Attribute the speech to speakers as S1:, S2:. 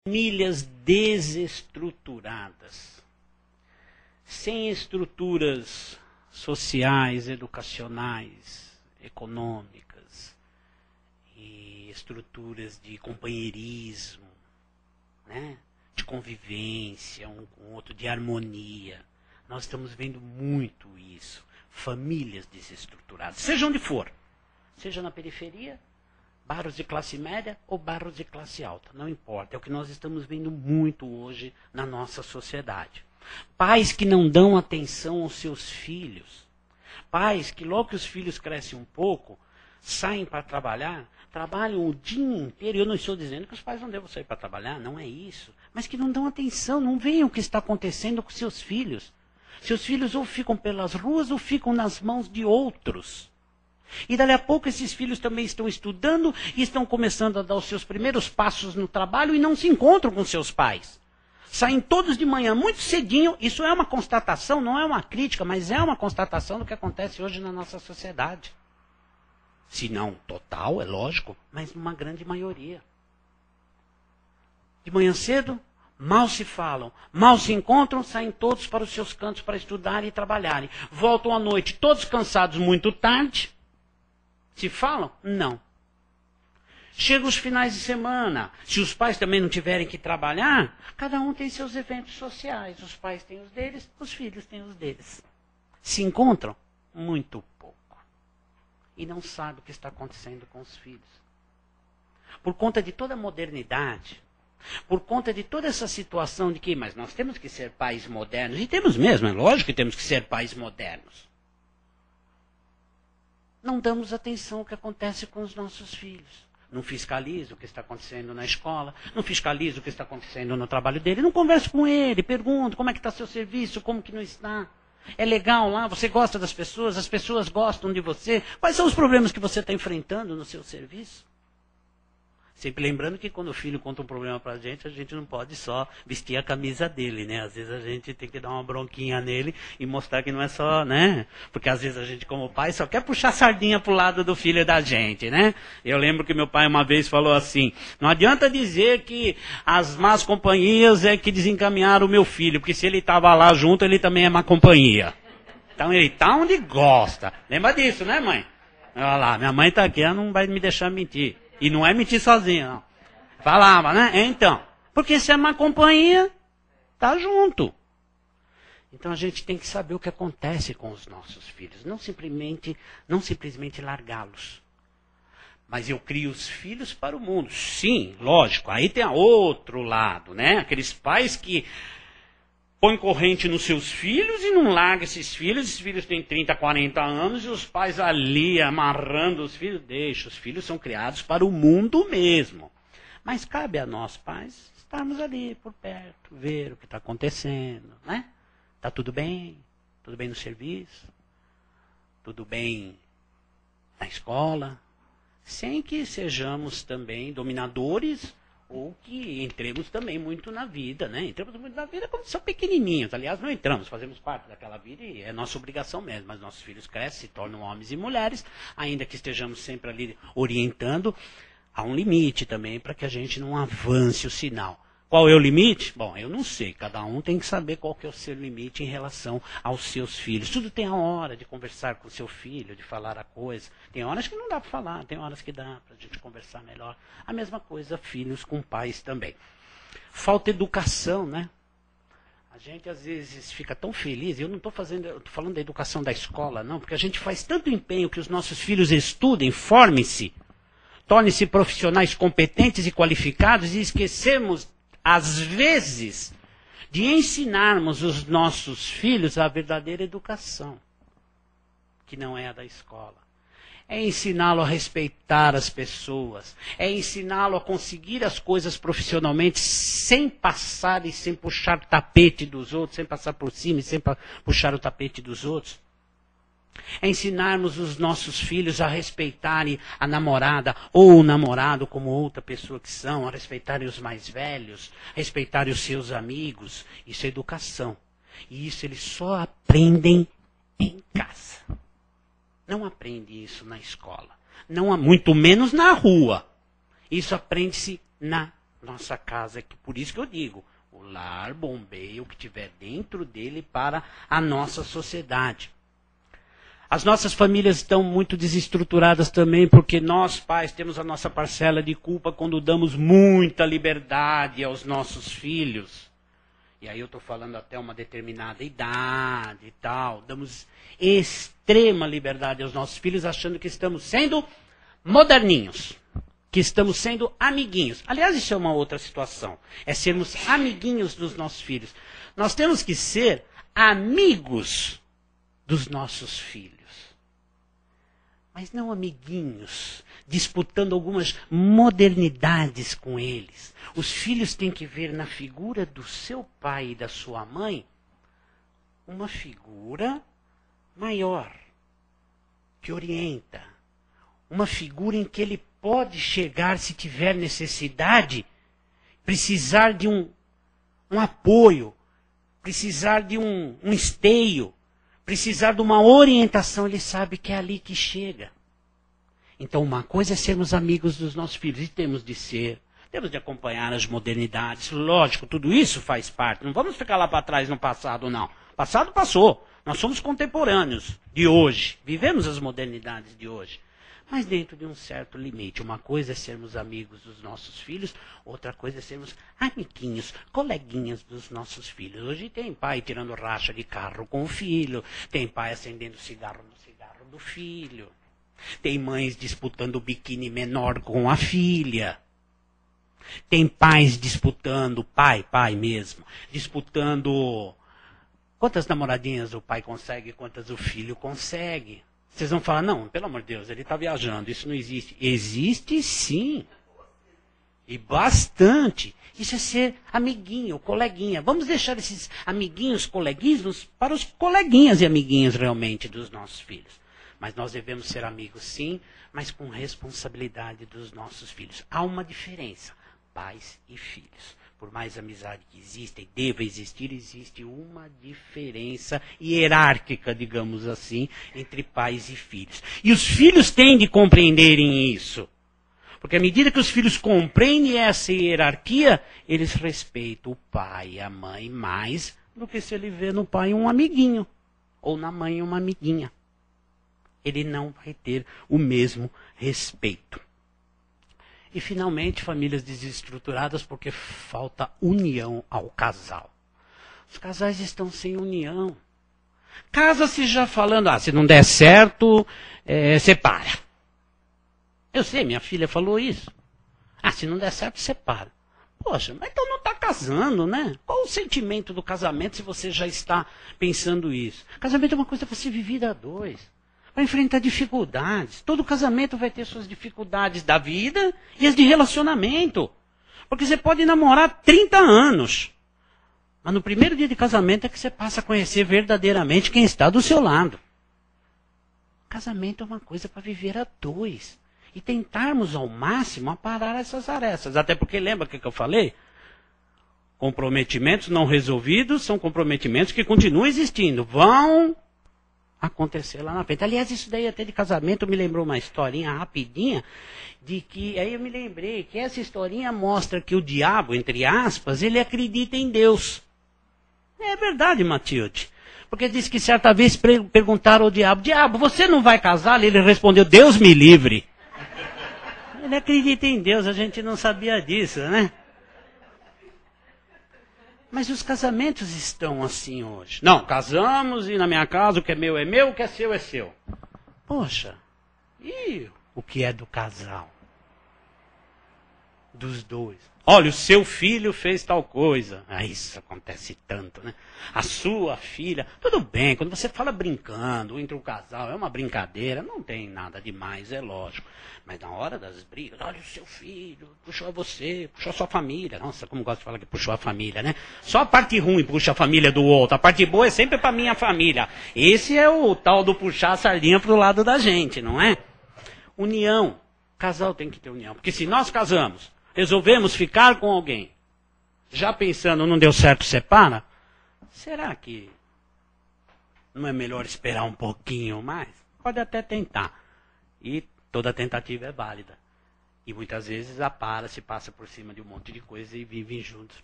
S1: Famílias desestruturadas, sem estruturas sociais, educacionais, econômicas e estruturas de companheirismo, né? De convivência um com o outro, de harmonia. Nós estamos vendo muito isso. Famílias desestruturadas, seja onde for, seja na periferia, bairros de classe média ou bairros de classe alta, não importa. É o que nós estamos vendo muito hoje na nossa sociedade. Pais que não dão atenção aos seus filhos. Pais que logo que os filhos crescem um pouco, saem para trabalhar, trabalham o dia inteiro. Eu não estou dizendo que os pais não devam sair para trabalhar, não é isso. Mas que não dão atenção, não veem o que está acontecendo com seus filhos. Seus filhos ou ficam pelas ruas ou ficam nas mãos de outros. E dali a pouco esses filhos também estão estudando e estão começando a dar os seus primeiros passos no trabalho e não se encontram com seus pais. Saem todos de manhã muito cedinho. Isso é uma constatação, não é uma crítica, mas é uma constatação do que acontece hoje na nossa sociedade. Se não total, é lógico, mas numa grande maioria. De manhã cedo, mal se falam, mal se encontram, saem todos para os seus cantos para estudar e trabalharem. Voltam à noite todos cansados muito tarde. Se falam? Não. Chegam os finais de semana. Se os pais também não tiverem que trabalhar, cada um tem seus eventos sociais. Os pais têm os deles, os filhos têm os deles. Se encontram? Muito pouco. E não sabem o que está acontecendo com os filhos. Por conta de toda a modernidade, por conta de toda essa situação de que, mas nós temos que ser pais modernos. E temos mesmo, é lógico que temos que ser pais modernos. Não damos atenção ao que acontece com os nossos filhos. Não fiscaliza o que está acontecendo na escola, não fiscaliza o que está acontecendo no trabalho dele, não conversa com ele, pergunta como é que está seu serviço, como que não está. É legal lá, você gosta das pessoas, as pessoas gostam de você. Quais são os problemas que você está enfrentando no seu serviço? Sempre lembrando que quando o filho conta um problema pra gente, a gente não pode só vestir a camisa dele, né? Às vezes a gente tem que dar uma bronquinha nele e mostrar que não é só, né? Porque às vezes a gente, como pai, só quer puxar sardinha pro lado do filho da gente, né? Eu lembro que meu pai uma vez falou assim, não adianta dizer que as más companhias é que desencaminharam o meu filho, porque se ele estava lá junto, ele também é má companhia. Então ele tá onde gosta. Lembra disso, né, mãe? Olha lá, minha mãe tá aqui, ela não vai me deixar mentir. E não é mentir sozinho, não. Falava, né? Então, porque se é má companhia, tá junto. Então a gente tem que saber o que acontece com os nossos filhos. Não simplesmente largá-los. Mas eu crio os filhos para o mundo. Sim, lógico. Aí tem outro lado, né? Aqueles pais que põe corrente nos seus filhos e não larga esses filhos têm 30, 40 anos e os pais ali amarrando os filhos, deixa, os filhos são criados para o mundo mesmo. Mas cabe a nós, pais, estarmos ali por perto, ver o que está acontecendo, né? Está tudo bem no serviço, tudo bem na escola, sem que sejamos também dominadores, ou que entremos também muito na vida, né? Entramos muito na vida quando são pequenininhos. Aliás, não entramos, fazemos parte daquela vida e é nossa obrigação mesmo. Mas nossos filhos crescem, se tornam homens e mulheres, ainda que estejamos sempre ali orientando, há um limite também para que a gente não avance o sinal. Qual é o limite? Bom, eu não sei. Cada um tem que saber qual que é o seu limite em relação aos seus filhos. Tudo tem a hora de conversar com o seu filho, de falar a coisa. Tem horas que não dá para falar, tem horas que dá para a gente conversar melhor. A mesma coisa, filhos com pais também. Falta educação, né? A gente às vezes fica tão feliz, eu estou falando da educação da escola, não, porque a gente faz tanto empenho que os nossos filhos estudem, formem-se, tornem-se profissionais competentes e qualificados e esquecemos às vezes, de ensinarmos os nossos filhos a verdadeira educação, que não é a da escola. É ensiná-lo a respeitar as pessoas, é ensiná-lo a conseguir as coisas profissionalmente sem passar e sem puxar o tapete dos outros, sem passar por cima e sem puxar o tapete dos outros. É ensinarmos os nossos filhos a respeitarem a namorada ou o namorado como outra pessoa que são, a respeitarem os mais velhos, respeitarem os seus amigos. Isso é educação. E isso eles só aprendem em casa. Não aprende isso na escola. Não, muito menos na rua. Isso aprende-se na nossa casa, por isso que eu digo, o lar bombeia o que tiver dentro dele para a nossa sociedade. As nossas famílias estão muito desestruturadas também, porque nós, pais, temos a nossa parcela de culpa quando damos muita liberdade aos nossos filhos. E aí eu estou falando até uma determinada idade e tal. Damos extrema liberdade aos nossos filhos, achando que estamos sendo moderninhos, que estamos sendo amiguinhos. Aliás, isso é uma outra situação. É sermos amiguinhos dos nossos filhos. Nós temos que ser amigos dos nossos filhos. Mas não amiguinhos, disputando algumas modernidades com eles. Os filhos têm que ver na figura do seu pai e da sua mãe uma figura maior, que orienta. Uma figura em que ele pode chegar, se tiver necessidade, precisar de um apoio, precisar de um esteio, precisar de uma orientação, ele sabe que é ali que chega. Então uma coisa é sermos amigos dos nossos filhos, e temos de acompanhar as modernidades, lógico, tudo isso faz parte, não vamos ficar lá para trás no passado, não. O passado passou, nós somos contemporâneos de hoje, vivemos as modernidades de hoje. Mas dentro de um certo limite. Uma coisa é sermos amigos dos nossos filhos, outra coisa é sermos amiguinhos, coleguinhas dos nossos filhos. Hoje tem pai tirando racha de carro com o filho, tem pai acendendo cigarro no cigarro do filho, tem mães disputando o biquíni menor com a filha, tem pais disputando, pai mesmo, disputando quantas namoradinhas o pai consegue, quantas o filho consegue. Vocês vão falar, não, pelo amor de Deus, ele está viajando, isso não existe. Existe sim. E bastante. Isso é ser amiguinho, coleguinha. Vamos deixar esses amiguinhos, coleguinhos, para os coleguinhas e amiguinhos realmente dos nossos filhos. Mas nós devemos ser amigos sim, mas com responsabilidade dos nossos filhos. Há uma diferença, pais e filhos. Por mais amizade que exista e deva existir, existe uma diferença hierárquica, digamos assim, entre pais e filhos. E os filhos têm de compreenderem isso. Porque à medida que os filhos compreendem essa hierarquia, eles respeitam o pai e a mãe mais do que se ele vê no pai um amiguinho, ou na mãe uma amiguinha. Ele não vai ter o mesmo respeito. E, finalmente, famílias desestruturadas porque falta união ao casal. Os casais estão sem união. Casa-se já falando, se não der certo, separa. Eu sei, minha filha falou isso. Se não der certo, separa. Poxa, mas então não está casando, né? Qual o sentimento do casamento se você já está pensando isso? Casamento é uma coisa para ser vivida a dois. Para enfrentar dificuldades. Todo casamento vai ter suas dificuldades da vida e as de relacionamento. Porque você pode namorar 30 anos. Mas no primeiro dia de casamento é que você passa a conhecer verdadeiramente quem está do seu lado. Casamento é uma coisa para viver a dois. E tentarmos ao máximo aparar essas arestas. Até porque lembra o que eu falei? Comprometimentos não resolvidos são comprometimentos que continuam existindo. Vão acontecer lá na frente. Aliás, isso daí até de casamento me lembrou uma historinha rapidinha, de que, aí eu me lembrei, que essa historinha mostra que o diabo, entre aspas, ele acredita em Deus. É verdade, Matilde. Porque diz que certa vez perguntaram ao diabo, você não vai casar? Ele respondeu, Deus me livre. Ele acredita em Deus, a gente não sabia disso, né? Mas os casamentos estão assim hoje. Não, casamos e na minha casa o que é meu, o que é seu é seu. Poxa, e o que é do casal? Dos dois. Olha, o seu filho fez tal coisa. Isso acontece tanto, né? A sua filha. Tudo bem, quando você fala brincando entre o casal, é uma brincadeira, não tem nada demais, é lógico. Mas na hora das brigas, olha, o seu filho puxou você, puxou a sua família. Nossa, como gosto de falar que puxou a família, né? Só a parte ruim puxa a família do outro. A parte boa é sempre para minha família. Esse é o tal do puxar a sardinha pro lado da gente, não é? União. Casal tem que ter união. Porque se nós casamos, resolvemos ficar com alguém, já pensando, não deu certo, separa, será que não é melhor esperar um pouquinho mais? Pode até tentar. E toda tentativa é válida. E muitas vezes se passa por cima de um monte de coisa e vivem juntos.